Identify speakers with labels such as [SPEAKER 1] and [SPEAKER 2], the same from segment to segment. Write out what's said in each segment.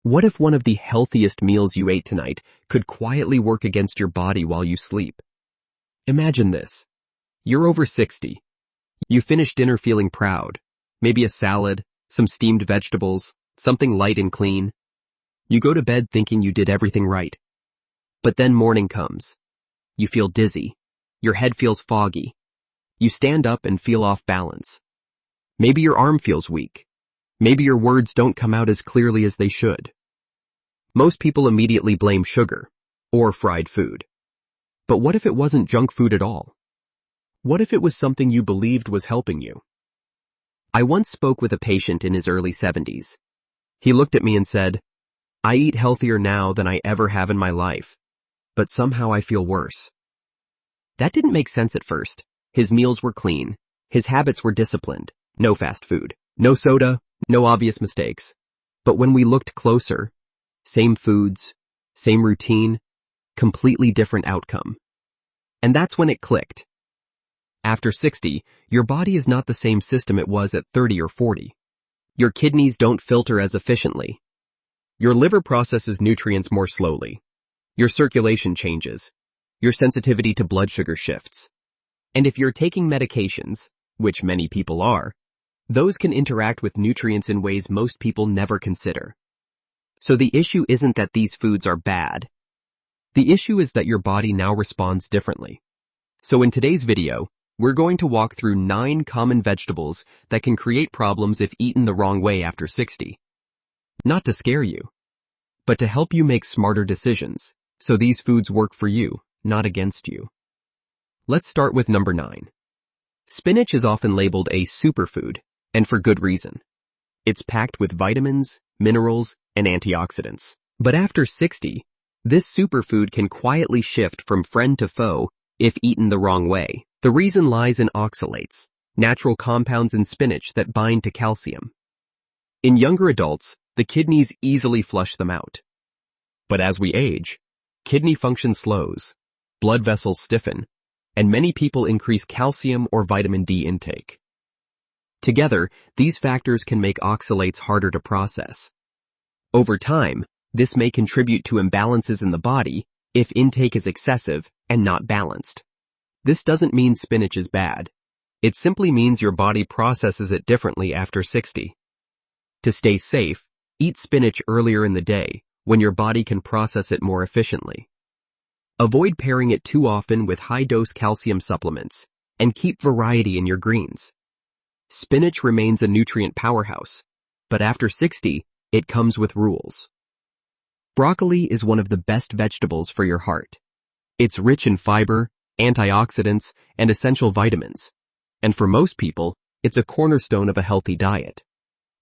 [SPEAKER 1] What if one of the healthiest meals you ate tonight could quietly work against your body while you sleep? Imagine this. You're over 60. You finish dinner feeling proud. Maybe a salad, some steamed vegetables, something light and clean. You go to bed thinking you did everything right. But then morning comes. You feel dizzy. Your head feels foggy. You stand up and feel off balance. Maybe your arm feels weak. Maybe your words don't come out as clearly as they should. Most people immediately blame sugar or fried food. But what if it wasn't junk food at all? What if it was something you believed was helping you? I once spoke with a patient in his early 70s. He looked at me and said, "I eat healthier now than I ever have in my life, but somehow I feel worse." That didn't make sense at first. His meals were clean. His habits were disciplined. No fast food. No soda. No obvious mistakes. But when we looked closer, same foods, same routine, completely different outcome. And that's when it clicked. After 60, your body is not the same system it was at 30 or 40. Your kidneys don't filter as efficiently. Your liver processes nutrients more slowly. Your circulation changes. Your sensitivity to blood sugar shifts. And if you're taking medications, which many people are, those can interact with nutrients in ways most people never consider. So the issue isn't that these foods are bad. The issue is that your body now responds differently. So in today's video, we're going to walk through 9 common vegetables that can create problems if eaten the wrong way after 60. Not to scare you, but to help you make smarter decisions, so these foods work for you, not against you. Let's start with number 9. Spinach is often labeled a superfood, and for good reason. It's packed with vitamins, minerals, and antioxidants. But after 60, this superfood can quietly shift from friend to foe if eaten the wrong way. The reason lies in oxalates, natural compounds in spinach that bind to calcium. In younger adults, the kidneys easily flush them out. But as we age, kidney function slows, blood vessels stiffen, and many people increase calcium or vitamin D intake. Together, these factors can make oxalates harder to process. Over time, this may contribute to imbalances in the body if intake is excessive and not balanced. This doesn't mean spinach is bad. It simply means your body processes it differently after 60. To stay safe, eat spinach earlier in the day when your body can process it more efficiently. Avoid pairing it too often with high-dose calcium supplements, and keep variety in your greens. Spinach remains a nutrient powerhouse, but after 60, it comes with rules. Broccoli is one of the best vegetables for your heart. It's rich in fiber, antioxidants, and essential vitamins, and for most people, it's a cornerstone of a healthy diet.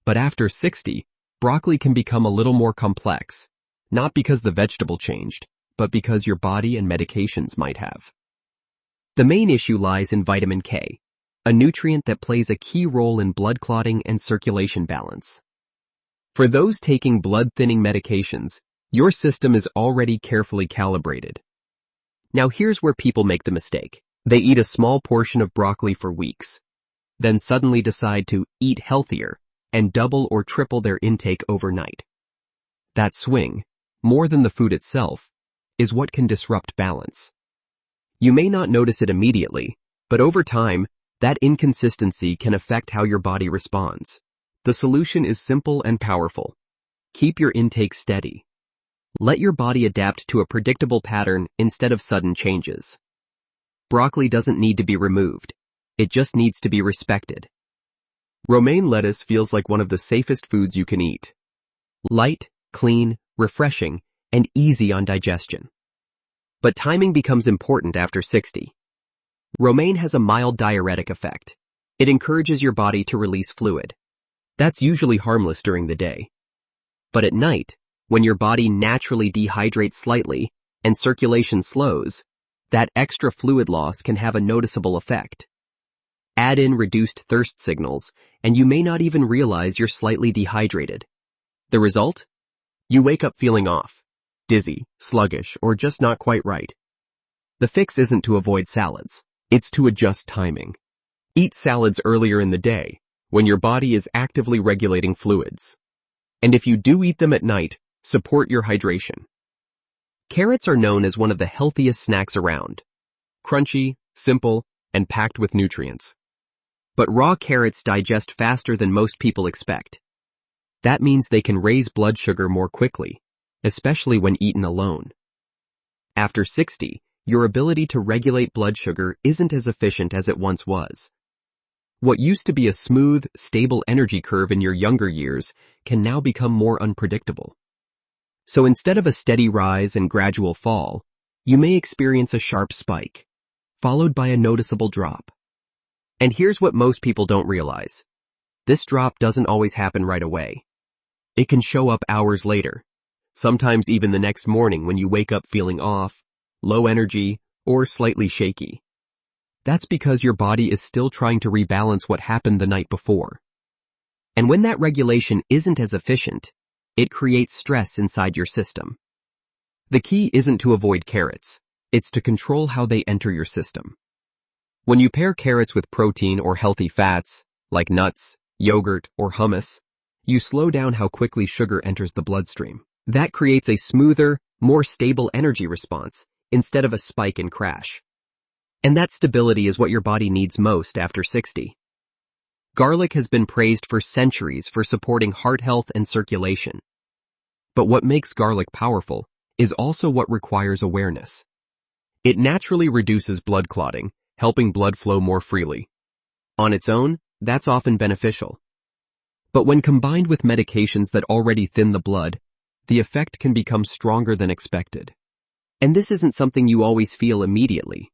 [SPEAKER 1] But after 60, broccoli can become a little more complex, not because the vegetable changed, but because your body and medications might have. The main issue lies in vitamin K, a nutrient that plays a key role in blood clotting and circulation balance. For those taking blood-thinning medications, your system is already carefully calibrated. Now here's where people make the mistake. They eat a small portion of broccoli for weeks, then suddenly decide to eat healthier and double or triple their intake overnight. That swing, more than the food itself, is what can disrupt balance. You may not notice it immediately, but over time, that inconsistency can affect how your body responds. The solution is simple and powerful. Keep your intake steady. Let your body adapt to a predictable pattern instead of sudden changes. Broccoli doesn't need to be removed. It just needs to be respected. Romaine lettuce feels like one of the safest foods you can eat. Light, clean, refreshing, and easy on digestion. But timing becomes important after 60. Romaine has a mild diuretic effect. It encourages your body to release fluid. That's usually harmless during the day. But at night, when your body naturally dehydrates slightly and circulation slows, that extra fluid loss can have a noticeable effect. Add in reduced thirst signals, and you may not even realize you're slightly dehydrated. The result? You wake up feeling off, dizzy, sluggish, or just not quite right. The fix isn't to avoid salads. It's to adjust timing. Eat salads earlier in the day, when your body is actively regulating fluids. And if you do eat them at night, Support your hydration. Carrots are known as one of the healthiest snacks around. Crunchy, simple, and packed with nutrients. But raw carrots digest faster than most people expect. That means they can raise blood sugar more quickly, especially when eaten alone. After 60, your ability to regulate blood sugar isn't as efficient as it once was. What used to be a smooth, stable energy curve in your younger years can now become more unpredictable. So instead of a steady rise and gradual fall, you may experience a sharp spike, followed by a noticeable drop. And here's what most people don't realize. This drop doesn't always happen right away. It can show up hours later, sometimes even the next morning when you wake up feeling off, low energy, or slightly shaky. That's because your body is still trying to rebalance what happened the night before. And when that regulation isn't as efficient, it creates stress inside your system. The key isn't to avoid carrots, it's to control how they enter your system. When you pair carrots with protein or healthy fats, like nuts, yogurt, or hummus, you slow down how quickly sugar enters the bloodstream. That creates a smoother, more stable energy response instead of a spike and crash. And that stability is what your body needs most after 60. Garlic has been praised for centuries for supporting heart health and circulation. But what makes garlic powerful is also what requires awareness. It naturally reduces blood clotting, helping blood flow more freely. On its own, that's often beneficial. But when combined with medications that already thin the blood, the effect can become stronger than expected. And this isn't something you always feel immediately.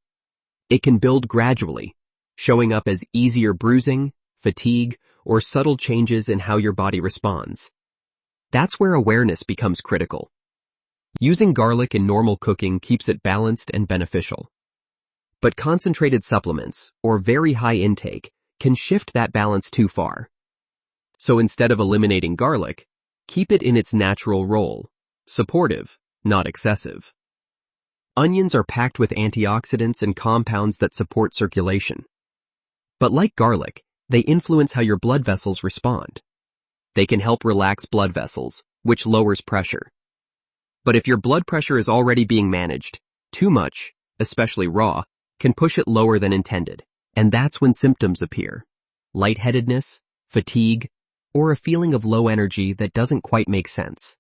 [SPEAKER 1] It can build gradually, showing up as easier bruising, fatigue, or subtle changes in how your body responds. That's where awareness becomes critical. Using garlic in normal cooking keeps it balanced and beneficial. But concentrated supplements, or very high intake, can shift that balance too far. So instead of eliminating garlic, keep it in its natural role, supportive, not excessive. Onions are packed with antioxidants and compounds that support circulation. But like garlic, they influence how your blood vessels respond. They can help relax blood vessels, which lowers pressure. But if your blood pressure is already being managed, too much, especially raw, can push it lower than intended. And that's when symptoms appear. Lightheadedness, fatigue, or a feeling of low energy that doesn't quite make sense.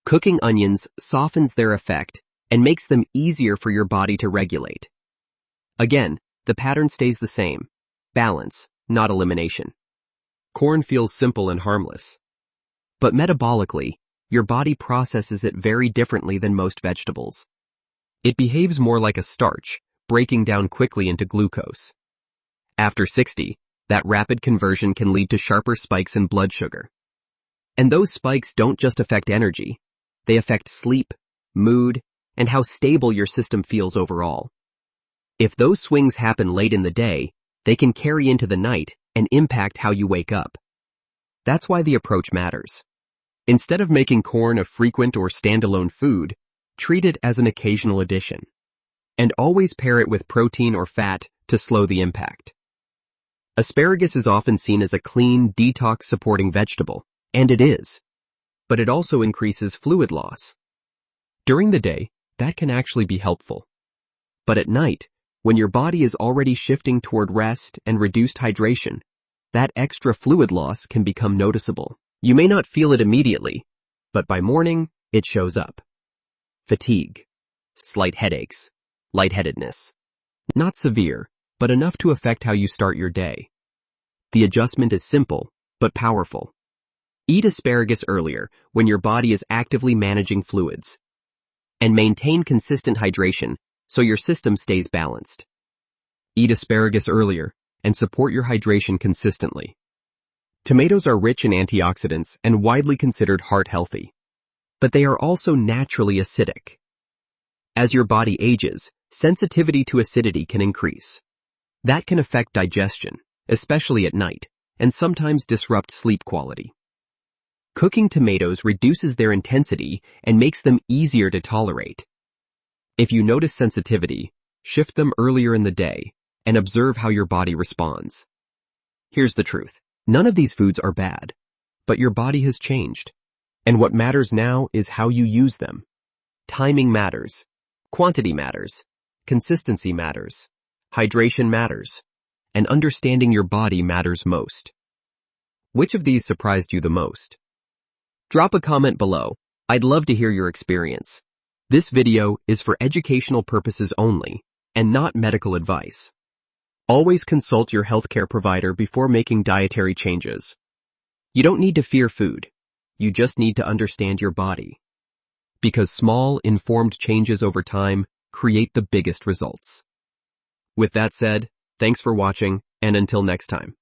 [SPEAKER 1] Cooking onions softens their effect and makes them easier for your body to regulate. Again, the pattern stays the same. Balance, not elimination. Corn feels simple and harmless. But metabolically, your body processes it very differently than most vegetables. It behaves more like a starch, breaking down quickly into glucose. After 60, that rapid conversion can lead to sharper spikes in blood sugar. And those spikes don't just affect energy, they affect sleep, mood, and how stable your system feels overall. If those swings happen late in the day, they can carry into the night and impact how you wake up. That's why the approach matters. Instead of making corn a frequent or standalone food, treat it as an occasional addition. And always pair it with protein or fat to slow the impact. Asparagus is often seen as a clean, detox-supporting vegetable, and it is. But it also increases fluid loss. During the day, that can actually be helpful. But at night, when your body is already shifting toward rest and reduced hydration, that extra fluid loss can become noticeable. You may not feel it immediately, but by morning, it shows up. Fatigue, slight headaches, lightheadedness. Not severe, but enough to affect how you start your day. The adjustment is simple, but powerful. Eat asparagus earlier when your body is actively managing fluids. And maintain consistent hydration so your system stays balanced. Eat asparagus earlier and support your hydration consistently. Tomatoes are rich in antioxidants and widely considered heart healthy. But they are also naturally acidic. As your body ages, sensitivity to acidity can increase. That can affect digestion, especially at night, and sometimes disrupt sleep quality. Cooking tomatoes reduces their intensity and makes them easier to tolerate. If you notice sensitivity, shift them earlier in the day and observe how your body responds. Here's the truth. None of these foods are bad, but your body has changed. And what matters now is how you use them. Timing matters. Quantity matters. Consistency matters. Hydration matters. And understanding your body matters most. Which of these surprised you the most? Drop a comment below. I'd love to hear your experience. This video is for educational purposes only, and not medical advice. Always consult your healthcare provider before making dietary changes. You don't need to fear food. You just need to understand your body. Because small, informed changes over time create the biggest results. With that said, thanks for watching, and until next time.